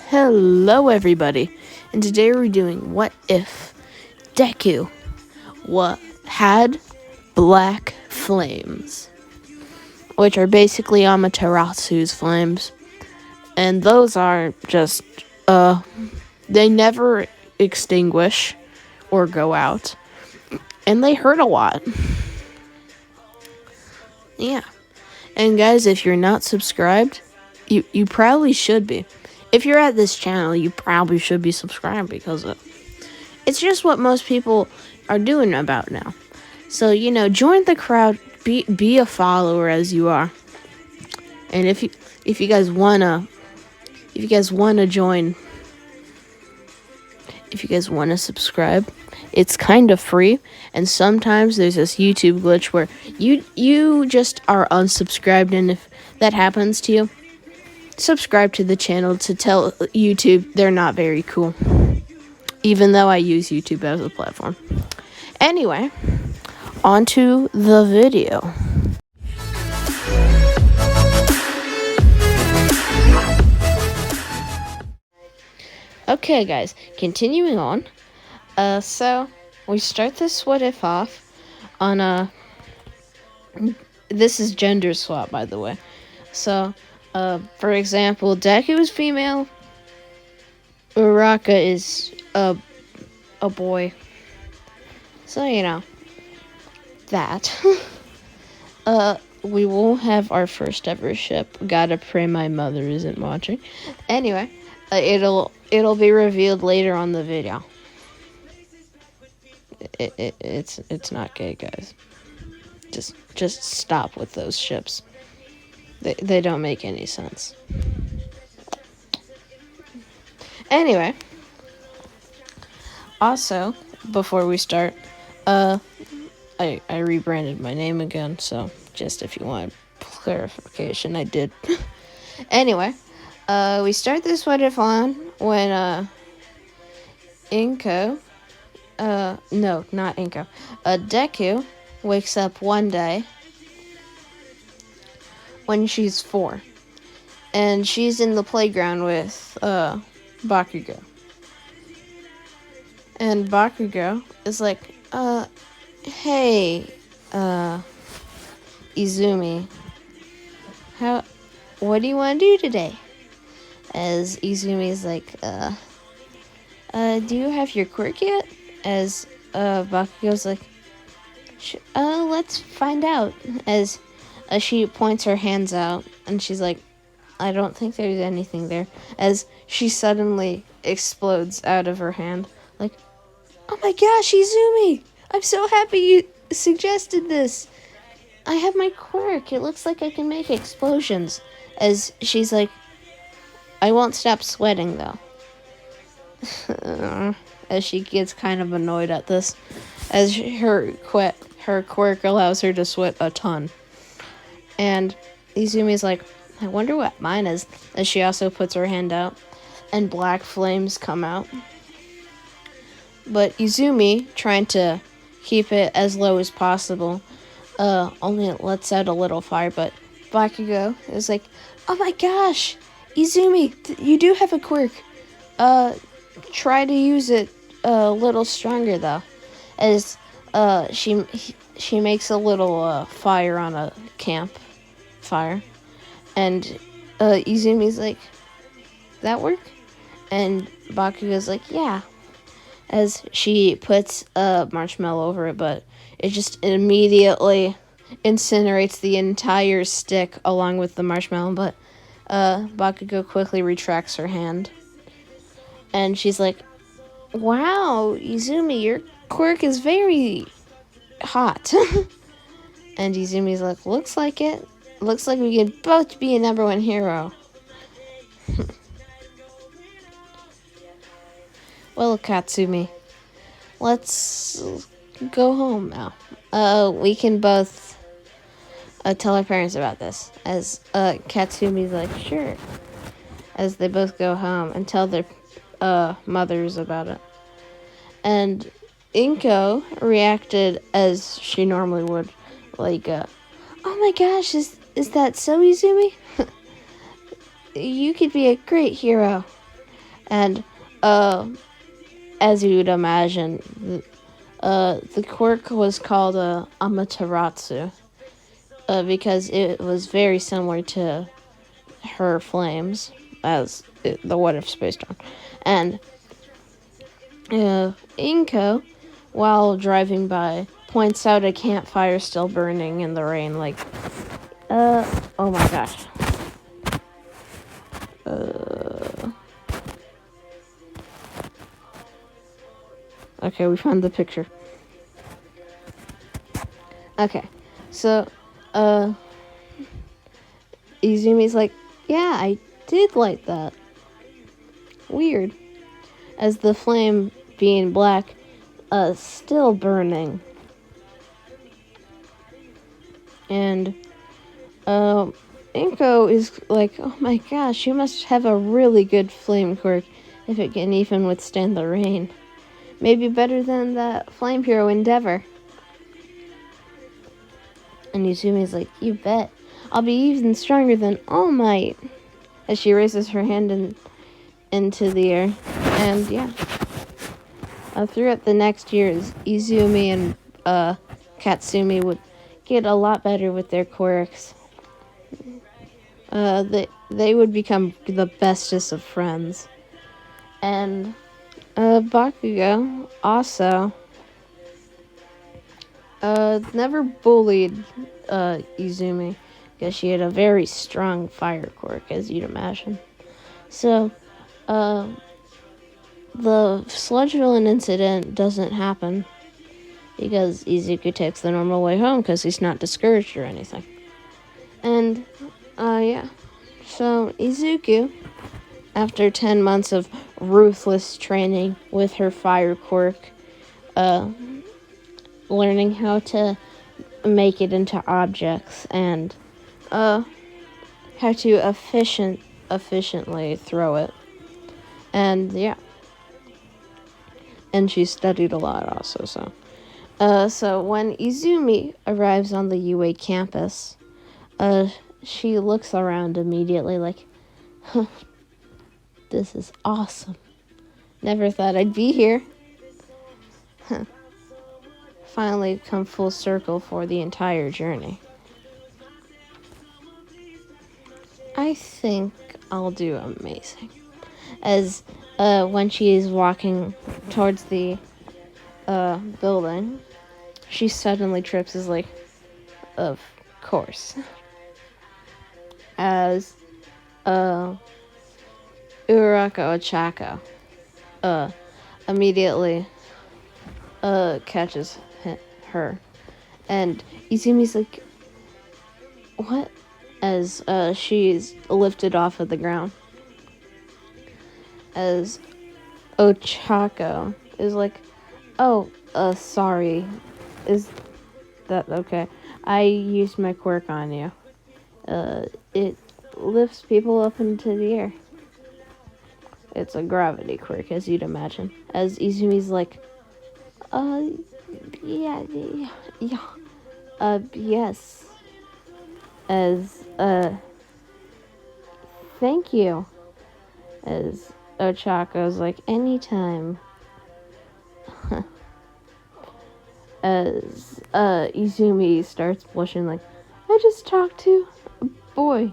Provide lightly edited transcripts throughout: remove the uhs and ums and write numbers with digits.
Hello, everybody, and today we're doing What If Deku had black flames, which are basically Amaterasu's flames, and those are just, they never extinguish or go out, and they hurt a lot. Yeah. And guys, if you're not subscribed, you probably should be. If you're at this channel, you probably should be subscribed because it's just what most people are doing about now. So, join the crowd, be a follower as you are. And if you guys wanna subscribe, it's kind of free. And sometimes there's this YouTube glitch where you just are unsubscribed, and if that happens to you, subscribe to the channel to tell YouTube they're not very cool, even though I use YouTube as a platform. Anyway, on to the video. Okay, guys, continuing on. So we start this what if off on this is gender swap, by the way. So, for example, Deku is female, Uraraka is a boy. So, that. We will have our first ever ship. Gotta pray my mother isn't watching. Anyway, it'll be revealed later on the video. It's not gay, guys. Just stop with those ships. They don't make any sense. Anyway, also, before we start, I rebranded my name again, so just if you want clarification, I did. Anyway, we start this what if on when Inko, no, not Inko, Deku wakes up one day when she's 4, and she's in the playground with Bakugo, and Bakugo is like, hey, Izumi, what do you want to do today? As Izumi's like, do you have your quirk yet? As Bakugo's like, let's find out. As she points her hands out, and she's like, I don't think there's anything there. As she suddenly explodes out of her hand, like, oh my gosh, Izumi! I'm so happy you suggested this. I have my quirk. It looks like I can make explosions. As she's like, I won't stop sweating, though. As she gets kind of annoyed at this, as her quirk allows her to sweat a ton. And Izumi's like, I wonder what mine is. As she also puts her hand out, and black flames come out. But Izumi, trying to keep it as low as possible, only it lets out a little fire. But Bakugo is like, oh my gosh, Izumi, you do have a quirk. Try to use it a little stronger, though. As she makes a little fire on a campfire, and Izumi's like, that work? And Bakugo's like, yeah. As she puts a marshmallow over it, but it just immediately incinerates the entire stick along with the marshmallow. But Bakugo quickly retracts her hand, and she's like, wow, Izumi, your quirk is very hot. And Izumi's like, looks like it. Looks like we could both be a number 1 hero. Well, Katsumi, let's go home now. We can both tell our parents about this. As Katsumi's like, sure. As they both go home and tell their mothers about it. And Inko reacted as she normally would, like, oh my gosh, is that so, Izumi? You could be a great hero. And as you would imagine, the quirk was called Amaterasu because it was very similar to her flames as the What If Space Dawn. And Inko, while driving by, points out a campfire still burning in the rain, like, oh my gosh. Okay, we found the picture. Okay, so, Izumi's like, yeah, I did light that. Weird. As the flame, being black, still burning. And, Inko is like, oh my gosh, you must have a really good flame quirk if it can even withstand the rain. Maybe better than that Flame Hero Endeavor. And Izumi's like, you bet. I'll be even stronger than All Might. As she raises her hand into the air. And yeah. Throughout the next years, Izumi and Katsumi would get a lot better with their quirks. They would become the bestest of friends. And Bakugo also never bullied Izumi because she had a very strong fire quirk, as you'd imagine. So, the sludge villain incident doesn't happen because Izuku takes the normal way home because he's not discouraged or anything. And, yeah. So, Izuku, after 10 months of ruthless training with her fire quirk, learning how to make it into objects and how to efficiently throw it. And yeah. And she studied a lot also, so. So when Izumi arrives on the UA campus, she looks around immediately like, huh, this is awesome. Never thought I'd be here. Huh. Finally come full circle for the entire journey. I think I'll do amazing. As when she is walking towards the building, she suddenly trips, is like, of course. As Uraka Ochako immediately catches her. And Izumi's like, what? As she's lifted off of the ground. As Ochako is like, oh, sorry. Is that okay? I used my quirk on you. It lifts people up into the air. It's a gravity quirk, as you'd imagine. As Izumi's like, yeah, yes. As, thank you. As Ochako's like, anytime. As, Izumi starts blushing like, I just talked to a boy.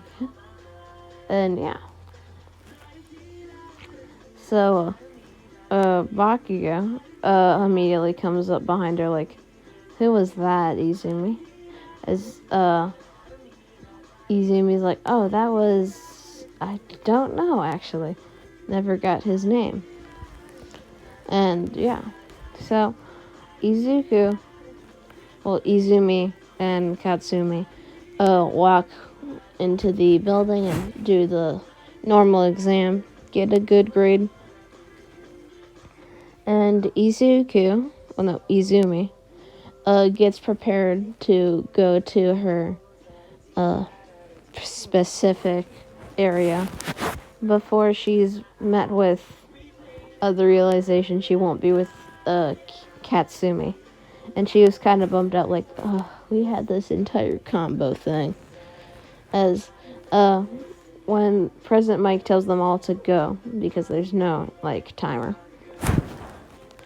And yeah. So, Bakugo, immediately comes up behind her like, who was that, Izumi? As, Izumi's like, oh, that was, I don't know, actually. Never got his name. And, yeah. So, Izumi and Katsumi, walk into the building and do the normal exam, get a good grade. And Izumi, gets prepared to go to her, specific area before she's met with the realization she won't be with Katsumi. And she was kind of bummed out, like, oh, we had this entire combo thing. As when President Mike tells them all to go, because there's no, like, timer,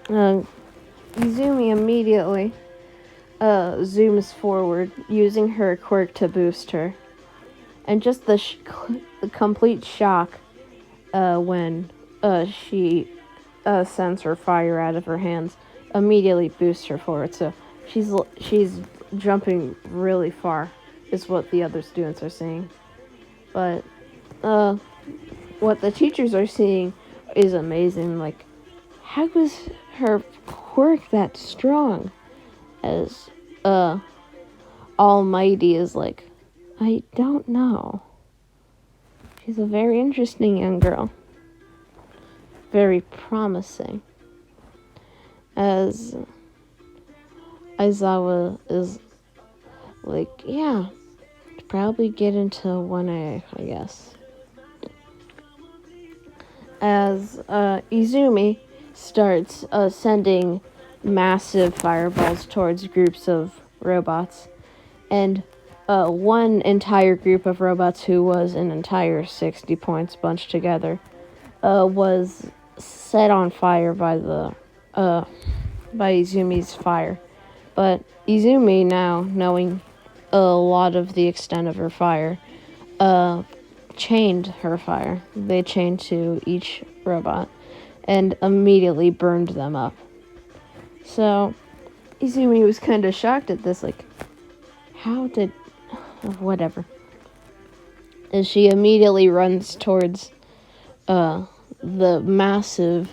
Izumi immediately zooms forward, using her quirk to boost her. And just the complete shock when she sends her fire out of her hands immediately boosts her forward. So she's jumping really far, is what the other students are saying. But what the teachers are seeing is amazing. Like, how was her quirk that strong? As Almighty is like, I don't know. She's a very interesting young girl. Very promising. As Aizawa is like, yeah, probably get into 1A, I guess. As Izumi starts sending massive fireballs towards groups of robots, and one entire group of robots, who was an entire 60 points bunched together, was set on fire by Izumi's fire. But Izumi, now knowing a lot of the extent of her fire, chained her fire. They chained to each robot and immediately burned them up. So Izumi was kind of shocked at this, like, how did... whatever. And she immediately runs towards the massive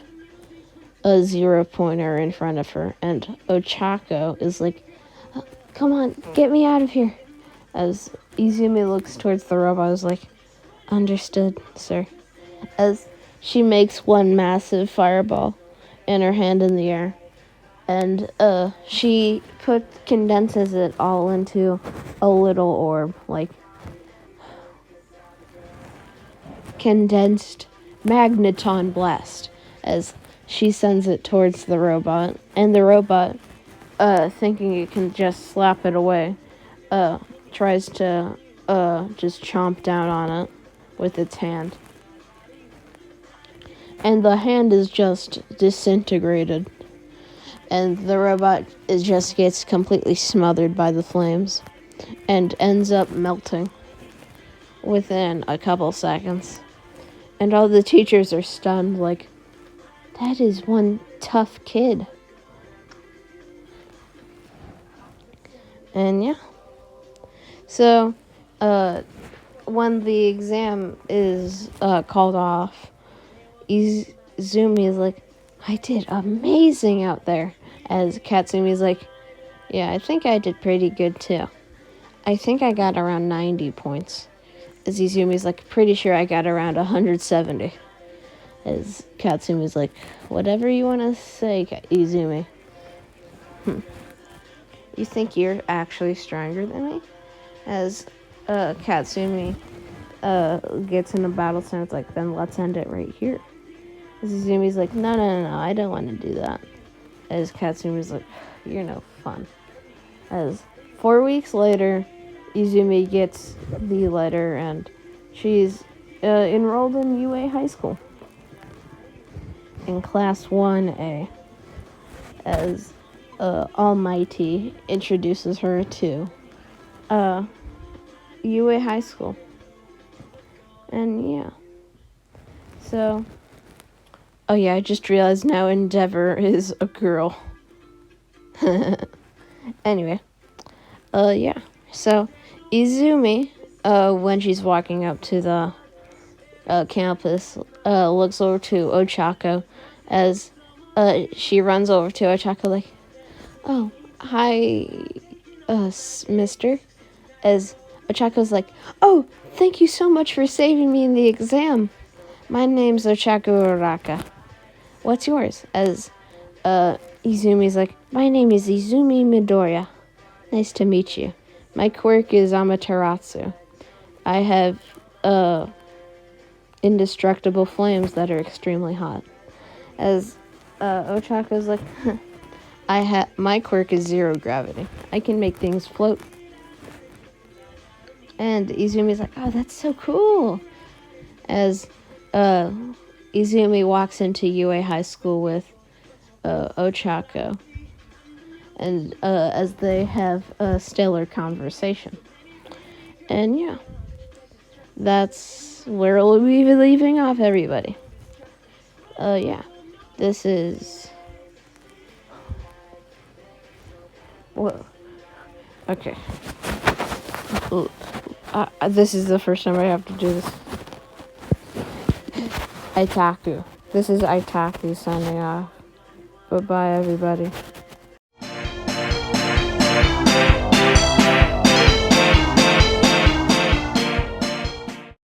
0-pointer in front of her, and Ochako is like, come on, get me out of here. As Izumi looks towards the robot, is like, understood, sir. As she makes one massive fireball in her hand in the air, and she condenses it all into a little orb, like condensed magneton blast, as she sends it towards the robot, and the robot, thinking it can just slap it away, tries to just chomp down on it with its hand. And the hand is just disintegrated. And the robot just gets completely smothered by the flames and ends up melting within a couple seconds. And all the teachers are stunned, like, that is one tough kid. And yeah. So, when the exam is called off, Izumi is like, I did amazing out there. As Katsumi's like, yeah, I think I did pretty good too. I think I got around 90 points. As Izumi's like, pretty sure I got around 170. As Katsumi's like, whatever you want to say, Izumi. You think you're actually stronger than me? As Katsumi gets in a battle stance, like, then let's end it right here. As Izumi's like, no, I don't want to do that. As Katsumi's like, you're no fun. As 4 weeks later, Izumi gets the letter, and she's enrolled in UA High School in Class 1A. As Almighty introduces her to UA High School. And yeah. So... oh yeah, I just realized now Endeavor is a girl. Anyway. Yeah. So, Izumi, when she's walking up to the campus, looks over to Ochako, as she runs over to Ochako like, oh, hi, mister. As Ochako's like, oh, thank you so much for saving me in the exam. My name's Ochako Uraka. What's yours? As Izumi's like, my name is Izumi Midoriya. Nice to meet you. My quirk is Amaterasu. I have indestructible flames that are extremely hot. As Ochako's like, my quirk is zero gravity. I can make things float. And Izumi's like, oh, that's so cool. as Izumi walks into UA High School with Ochako, and as they have a stellar conversation. And yeah, that's where we'll be leaving off, everybody. Yeah, this is. Whoa. Okay. This is the first time I have to do this. Itaku. This is Itaku signing off. Bye-bye, everybody.